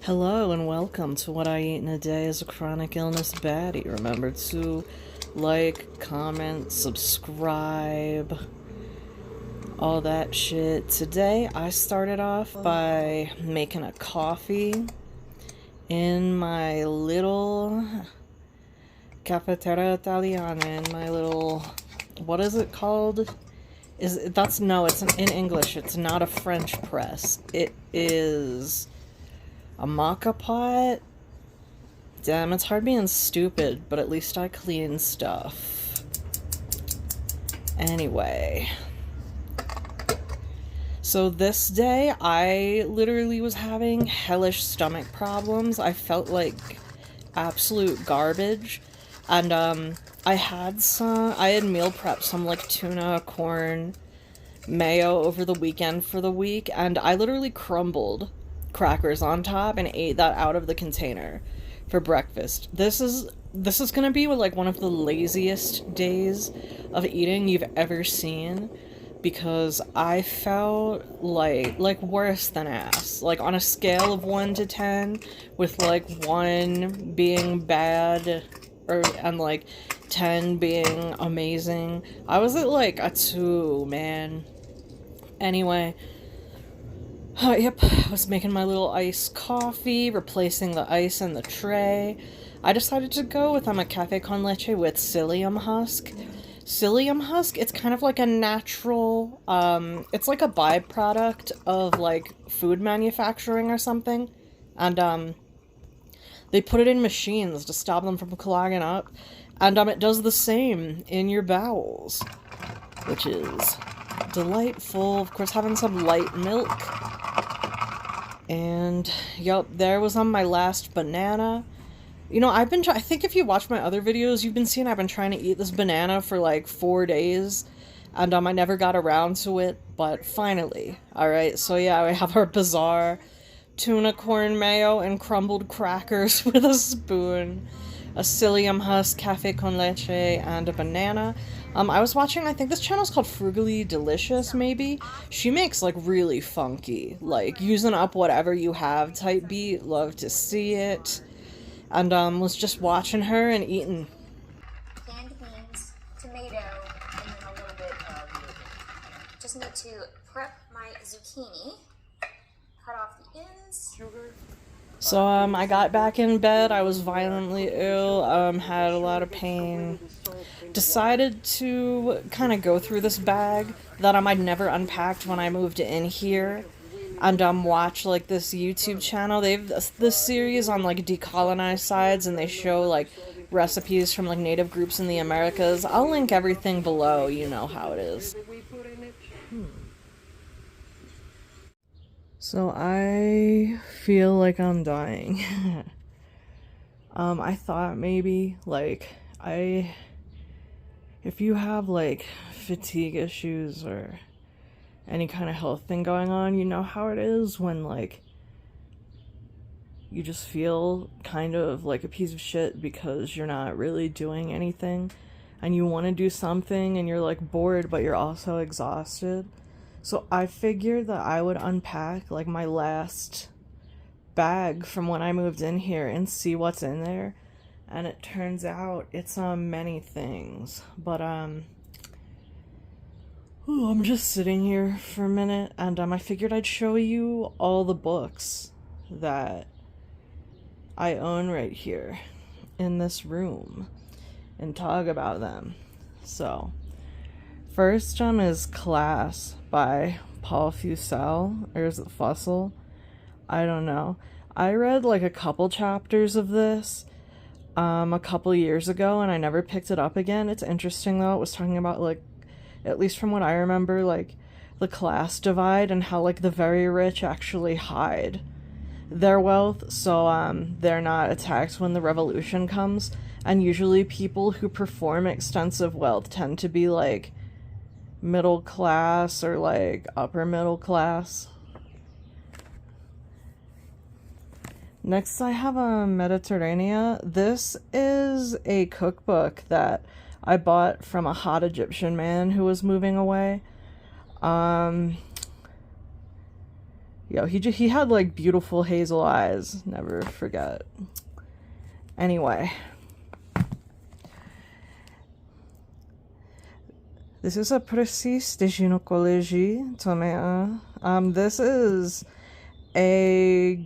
Hello and welcome to What I Eat in a Day as a Chronic Illness Baddie. Remember to like, comment, subscribe, all that shit. Today I started off by making a coffee in my little cafeteria italiana, in my little, what is it called? In English, it's not a French press. It is a maca pot. Damn, it's hard being stupid, but at least I clean stuff. Anyway. So this day, I literally was having hellish stomach problems. I felt like absolute garbage. And, I had meal prepped some, like, tuna, corn, mayo over the weekend for the week, and I literally crumbled crackers on top and ate that out of the container for breakfast. This is gonna be like one of the laziest days of eating you've ever seen, because I felt like worse than ass. Like on a scale of 1 to 10, with like 1 being bad and like 10 being amazing, I was at like a 2, man. Anyway, yep, I was making my little iced coffee, replacing the ice in the tray. I decided to go with a cafe con leche with psyllium husk. Psyllium husk, it's kind of like a natural, it's like a byproduct of like food manufacturing or something. And they put it in machines to stop them from clogging up. And it does the same in your bowels, which is delightful. Of course, having some light milk. And, yup, there was on my last banana. You know, I think if you watch my other videos, you've been seeing I've been trying to eat this banana for like 4 days. And, I never got around to it, but finally. Alright, so yeah, we have our bizarre tuna, corn, mayo, and crumbled crackers with a spoon, a psyllium husk, cafe con leche, and a banana. I was watching, I think this channel's called Frugally Delicious, maybe? She makes, like, really funky, like, using up whatever you have type beat. Love to see it. And, was just watching her and eating. Canned beans, tomato, and then a little bit of... Just need to prep my zucchini. Cut off the ends. So, I got back in bed. I was violently ill, had a lot of pain. Decided to kind of go through this bag that I'd never unpacked when I moved in here, and watch like this YouTube channel. They've this series on like decolonized sides, and they show like recipes from like native groups in the Americas. I'll link everything below, you know how it is. So I feel like I'm dying. I thought maybe like if you have like fatigue issues or any kind of health thing going on, you know how it is when like you just feel kind of like a piece of shit because you're not really doing anything, and you want to do something and you're like bored but you're also exhausted. So I figured that I would unpack like my last bag from when I moved in here and see what's in there. And it turns out it's many things. But I'm just sitting here for a minute, and I figured I'd show you all the books that I own right here in this room and talk about them. So first is Class by Paul Fussell, or is it Fussell? I don't know. I read like a couple chapters of this a couple years ago, and I never picked it up again. It's interesting though. It was talking about like, at least from what I remember, like the class divide and how like the very rich actually hide their wealth, so they're not attacked when the revolution comes. And usually people who perform extensive wealth tend to be like middle class or like upper middle class. Next I have a Mediterranea. This is a cookbook that I bought from a hot Egyptian man who was moving away. Yo, he had like beautiful hazel eyes. Never forget. Anyway. This is a précis de gynécologie, tome un. This is a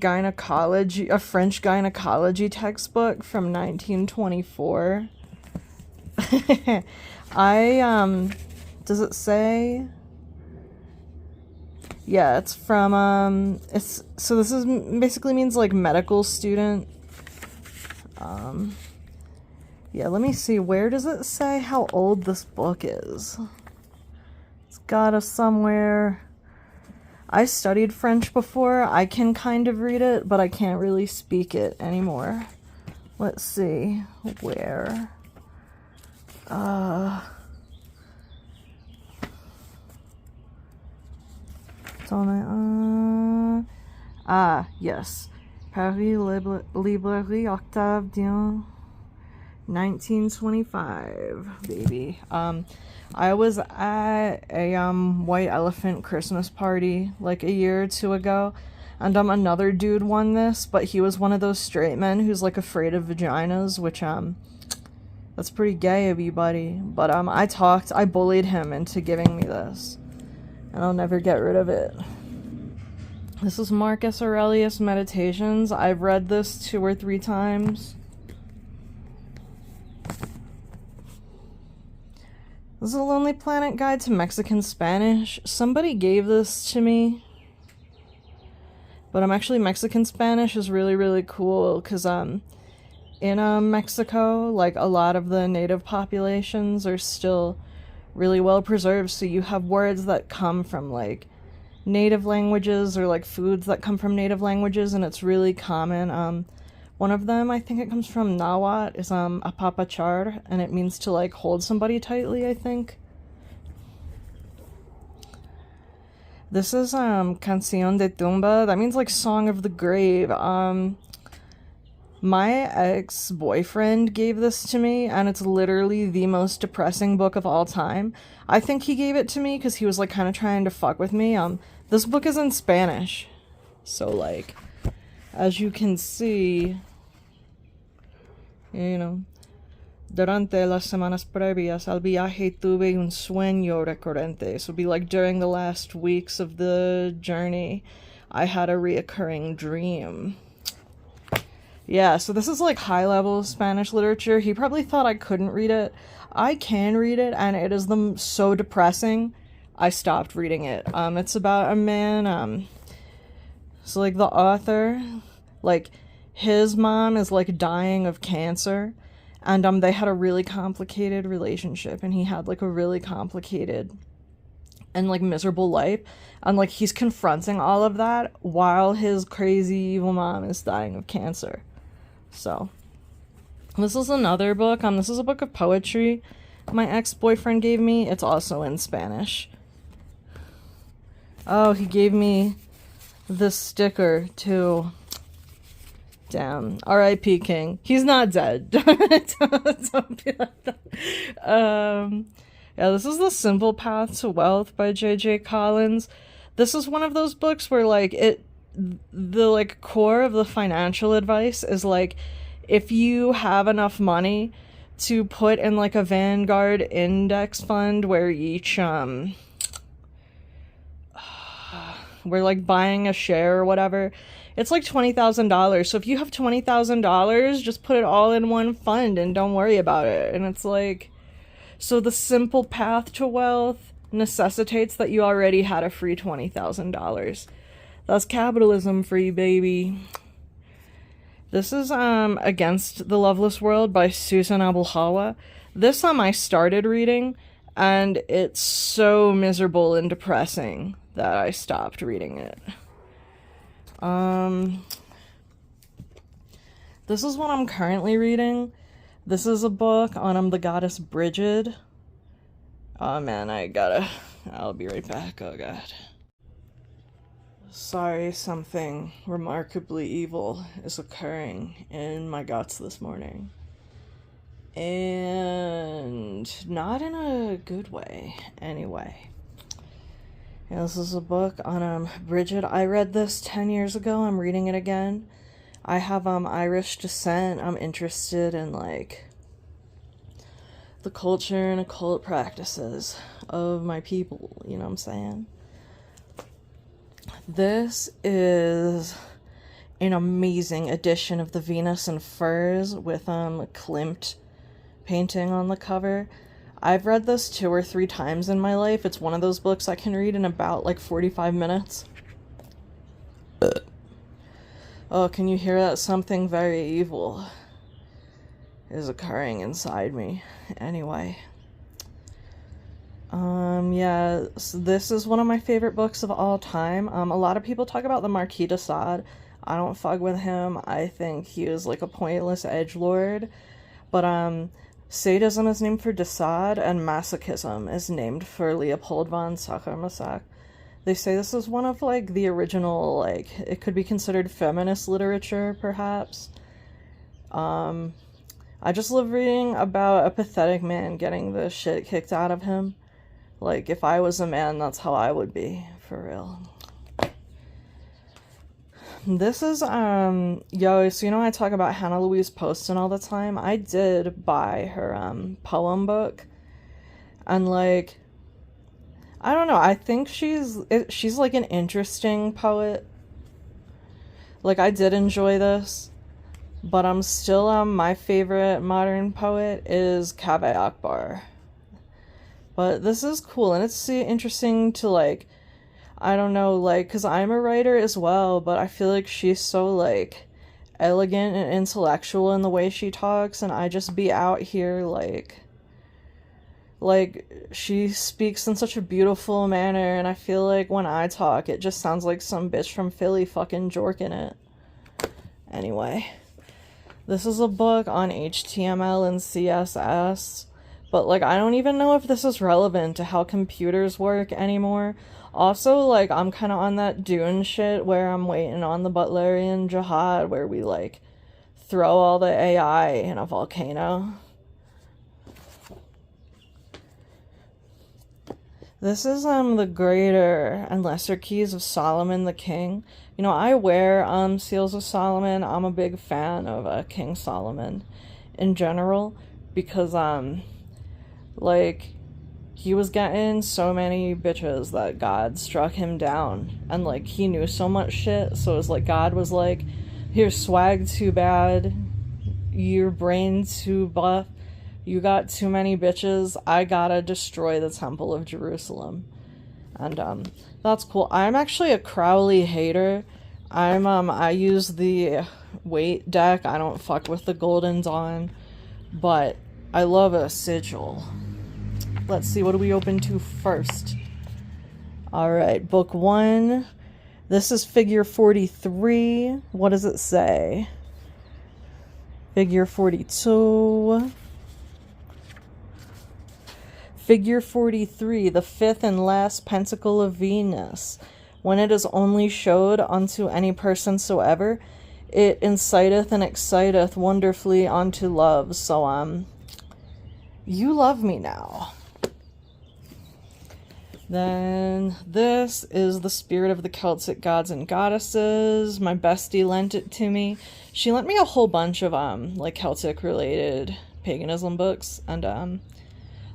French gynecology textbook from 1924. Does it say? Yeah, it's from, so this is basically means like medical student. Yeah, let me see, where does it say how old this book is? It's gotta somewhere. I studied French before. I can kind of read it, but I can't really speak it anymore. Let's see, where? Yes. Paris Librairie Octave Dion, 1925, baby. I was at a White Elephant Christmas party like a year or two ago, and another dude won this, but he was one of those straight men who's like afraid of vaginas, which that's pretty gay of you, buddy. But I bullied him into giving me this, and I'll never get rid of it. This is Marcus Aurelius Meditations. I've read this 2 or 3 times. This is a Lonely Planet Guide to Mexican Spanish. Somebody gave this to me. But actually Mexican Spanish is really, really cool because in Mexico, like a lot of the native populations are still really well preserved. So you have words that come from like native languages or like foods that come from native languages, and it's really common. One of them, I think it comes from Nahuatl, is apapachar, and it means to like hold somebody tightly, I think. This is Canción de Tumba. That means like song of the grave. My ex-boyfriend gave this to me, and it's literally the most depressing book of all time. I think he gave it to me because he was like kind of trying to fuck with me. This book is in Spanish, so like, as you can see, you know, durante las semanas previas al viaje tuve un sueño recurrente. So be like, during the last weeks of the journey, I had a reoccurring dream. Yeah, so this is like high-level Spanish literature. He probably thought I couldn't read it. I can read it, and it is so depressing, I stopped reading it. It's about a man, so like the author, like his mom is like dying of cancer, and they had a really complicated relationship, and he had like a really complicated and like miserable life, and like he's confronting all of that while his crazy evil mom is dying of cancer. So this is another book. This is a book of poetry my ex-boyfriend gave me. It's also in Spanish. Oh, he gave me this sticker too. Damn. R.I.P. King. He's not dead. Don't be like that. Yeah, this is The Simple Path to Wealth by J.J. Collins. This is one of those books where like the like core of the financial advice is like, if you have enough money to put in like a Vanguard index fund where each we're like buying a share or whatever, it's like $20,000. So if you have $20,000, just put it all in one fund and don't worry about it. And it's like, so the simple path to wealth necessitates that you already had a free $20,000. That's capitalism for you, baby. This is Against the Loveless World by Susan Abulhawa. This I started reading, and it's so miserable and depressing that I stopped reading it. This is what I'm currently reading. This is a book on the goddess Brigid. Oh man, I'll be right back. Oh god. Sorry, something remarkably evil is occurring in my guts this morning. And not in a good way, anyway. Yeah, this is a book on Bridget. I read this 10 years ago. I'm reading it again. I have Irish descent. I'm interested in like the culture and occult practices of my people, you know what I'm saying? This is an amazing edition of the Venus and Furs with Klimt painting on the cover. I've read this 2 or 3 times in my life. It's one of those books I can read in about like 45 minutes. Oh, can you hear that? Something very evil is occurring inside me. Anyway. Yeah, so this is one of my favorite books of all time. A lot of people talk about the Marquis de Sade. I don't fuck with him. I think he is like a pointless edgelord. But, sadism is named for de Sade, and masochism is named for Leopold von Sacher-Masoch. They say this is one of, like, the original, like, it could be considered feminist literature, perhaps. I just love reading about a pathetic man getting the shit kicked out of him. Like, if I was a man, that's how I would be, for real. This is, yo, so you know I talk about Hannah Louise Poston all the time? I did buy her, poem book. And, like, I don't know, I think she's like an interesting poet. Like, I did enjoy this. But I'm still, my favorite modern poet is Kaveh Akbar. But this is cool, and it's interesting to, like, I don't know, like, because I'm a writer as well, but I feel like she's so, like, elegant and intellectual in the way she talks, and I just be out here, like, she speaks in such a beautiful manner, and I feel like when I talk, it just sounds like some bitch from Philly fucking jorking it. Anyway. This is a book on HTML and CSS, but, like, I don't even know if this is relevant to how computers work anymore. Also, like, I'm kind of on that Dune shit where I'm waiting on the Butlerian Jihad, where we, like, throw all the AI in a volcano. This is, the Greater and Lesser Keys of Solomon the King. You know, I wear, Seals of Solomon. I'm a big fan of, King Solomon in general, because, like, he was getting so many bitches that God struck him down, and, like, he knew so much shit, so it was like, God was like, here's swag too bad, your brain too buff, you got too many bitches, I gotta destroy the Temple of Jerusalem. And, that's cool. I'm actually a Crowley hater. I use the weight deck. I don't fuck with the Golden Dawn, but I love a sigil. Let's see, what do we open to first? Alright, book 1. This is figure 43. What does it say? Figure 42. Figure 43, the 5th and last pentacle of Venus. When it is only showed unto any person soever, it inciteth and exciteth wonderfully unto love. So, you love me now. Then this is the Spirit of the Celtic Gods and Goddesses. My bestie lent it to me. She lent me a whole bunch of, like, Celtic related paganism books, and,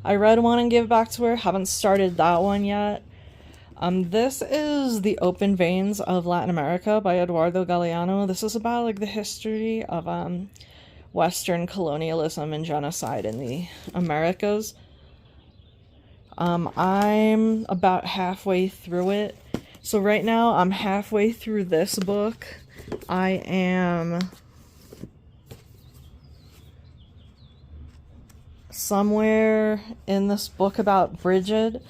I read one and gave it back to her. Haven't started that one yet. This is The Open Veins of Latin America by Eduardo Galeano. This is about, like, the history of, Western colonialism and genocide in the Americas. I'm about halfway through it. So right now, I'm halfway through this book. I am somewhere in this book about Bridget.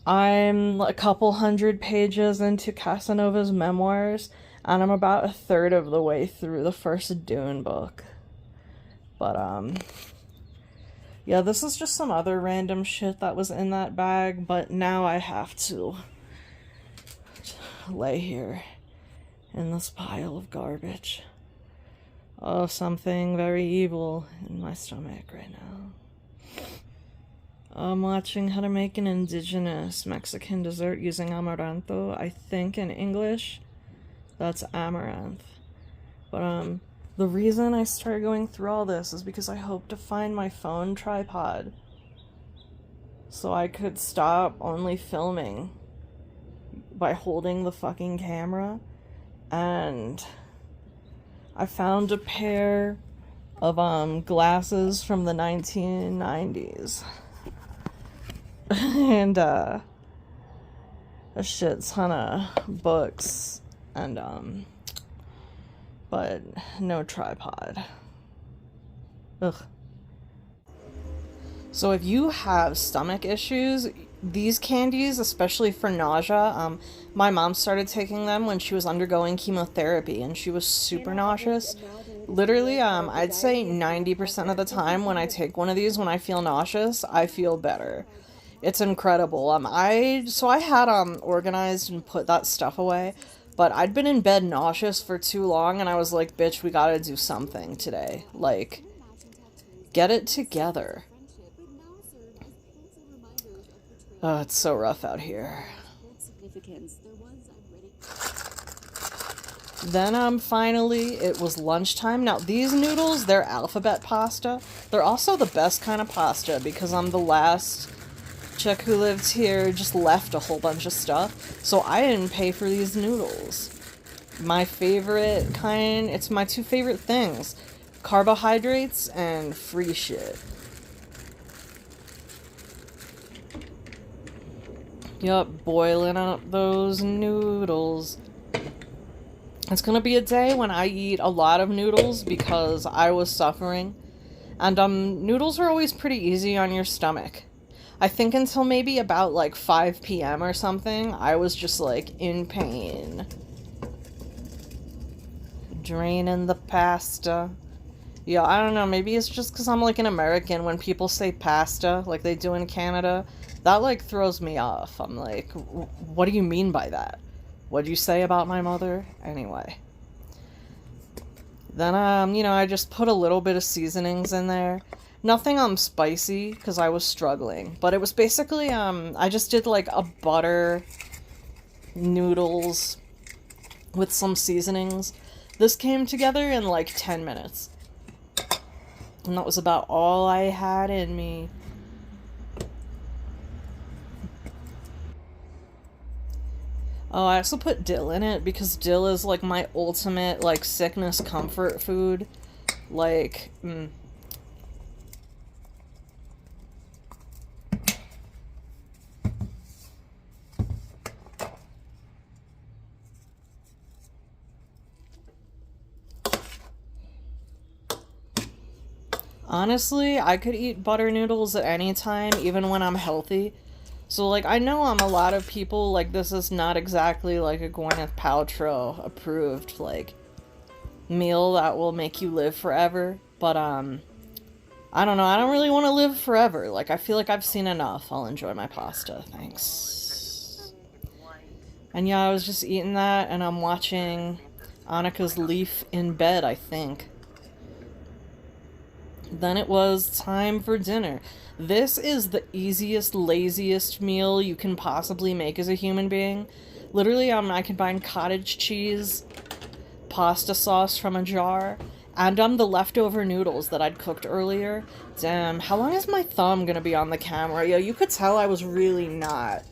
I'm a couple hundred pages into Casanova's memoirs, and I'm about a third of the way through the first Dune book. But, yeah, this is just some other random shit that was in that bag, but now I have to lay here in this pile of garbage. Oh, something very evil in my stomach right now. I'm watching how to make an indigenous Mexican dessert using amaranto. I think in English, that's amaranth. But, the reason I started going through all this is because I hope to find my phone tripod. So I could stop only filming by holding the fucking camera. And I found a pair of, glasses from the 1990s. And, a shit ton of books. And, but no tripod. Ugh. So if you have stomach issues, these candies, especially for nausea, my mom started taking them when she was undergoing chemotherapy and she was super nauseous. Literally, I'd say 90% of the time when I take one of these, when I feel nauseous, I feel better. It's incredible. I had organized and put that stuff away, but I'd been in bed nauseous for too long and I was like, bitch, we gotta do something today. Like, get it together. Oh, it's so rough out here. Then, finally, it was lunchtime. Now, these noodles, they're alphabet pasta. They're also the best kind of pasta because I'm the last chick who lived here, just left a whole bunch of stuff. So I didn't pay for these noodles. My favorite kind, it's my two favorite things. Carbohydrates and free shit. Yup, boiling up those noodles. It's gonna be a day when I eat a lot of noodles because I was suffering. And, noodles are always pretty easy on your stomach. I think until maybe about, like, 5 p.m. or something, I was just, like, in pain. Draining the pasta. Yeah, I don't know, maybe it's just because I'm, like, an American. When people say pasta, like they do in Canada, that, like, throws me off. I'm like, what do you mean by that? What'd you say about my mother? Anyway. Then, I just put a little bit of seasonings in there. Nothing, spicy, because I was struggling. But it was basically, I just did, like, a butter noodles with some seasonings. This came together in, like, 10 minutes. And that was about all I had in me. Oh, I also put dill in it because dill is, like, my ultimate, like, sickness comfort food. Like, Honestly, I could eat butter noodles at any time, even when I'm healthy. So, like, I know a lot of people, like, this is not exactly, like, a Gwyneth Paltrow approved, like, meal that will make you live forever. But, I don't know, I don't really want to live forever. Like, I feel like I've seen enough. I'll enjoy my pasta. Thanks. And yeah, I was just eating that, and I'm watching Annika's Leaf in bed, I think. Then it was time for dinner. This is the easiest, laziest meal you can possibly make as a human being. Literally, I combined cottage cheese, pasta sauce from a jar, and the leftover noodles that I'd cooked earlier. Damn, how long is my thumb gonna be on the camera? Yo, you could tell I was really not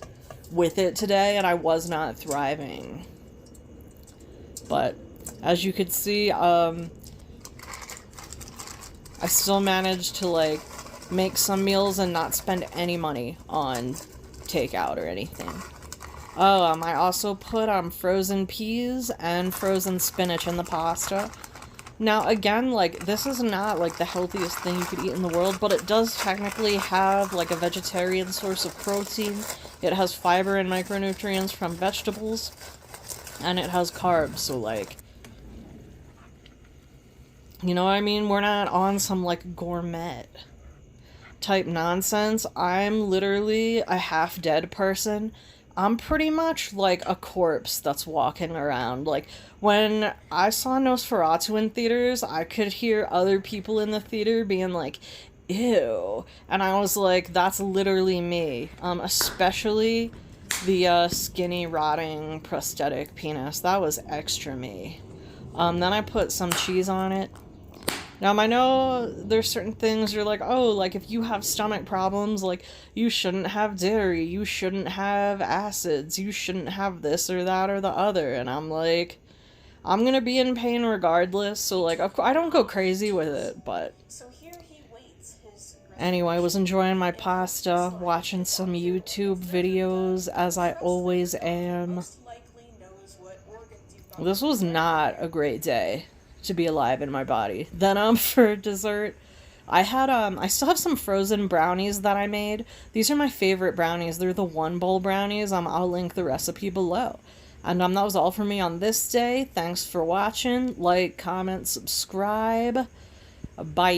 with it today, and I was not thriving. But, as you could see, I still managed to, like, make some meals and not spend any money on takeout or anything. Oh, I also put, frozen peas and frozen spinach in the pasta. Now, again, like, this is not, like, the healthiest thing you could eat in the world, but it does technically have, like, a vegetarian source of protein. It has fiber and micronutrients from vegetables, and it has carbs, so, like, you know what I mean? We're not on some, like, gourmet type nonsense. I'm literally a half-dead person. I'm pretty much like a corpse that's walking around. Like, when I saw Nosferatu in theaters, I could hear other people in the theater being like, ew. And I was like, that's literally me. Especially the skinny, rotting prosthetic penis. That was extra me. Then I put some cheese on it. Now, I know there's certain things you're like, oh, like if you have stomach problems, like you shouldn't have dairy, you shouldn't have acids, you shouldn't have this or that or the other. And I'm like, I'm gonna be in pain regardless, so like, I don't go crazy with it, but anyway, I was enjoying my pasta, watching some YouTube videos, as I always am. This was not a great day to be alive in my body. Then, for dessert, I still have some frozen brownies that I made. These are my favorite brownies. They're the one bowl brownies. I'll link the recipe below. And, that was all for me on this day. Thanks for watching. Like, comment, subscribe. Bye.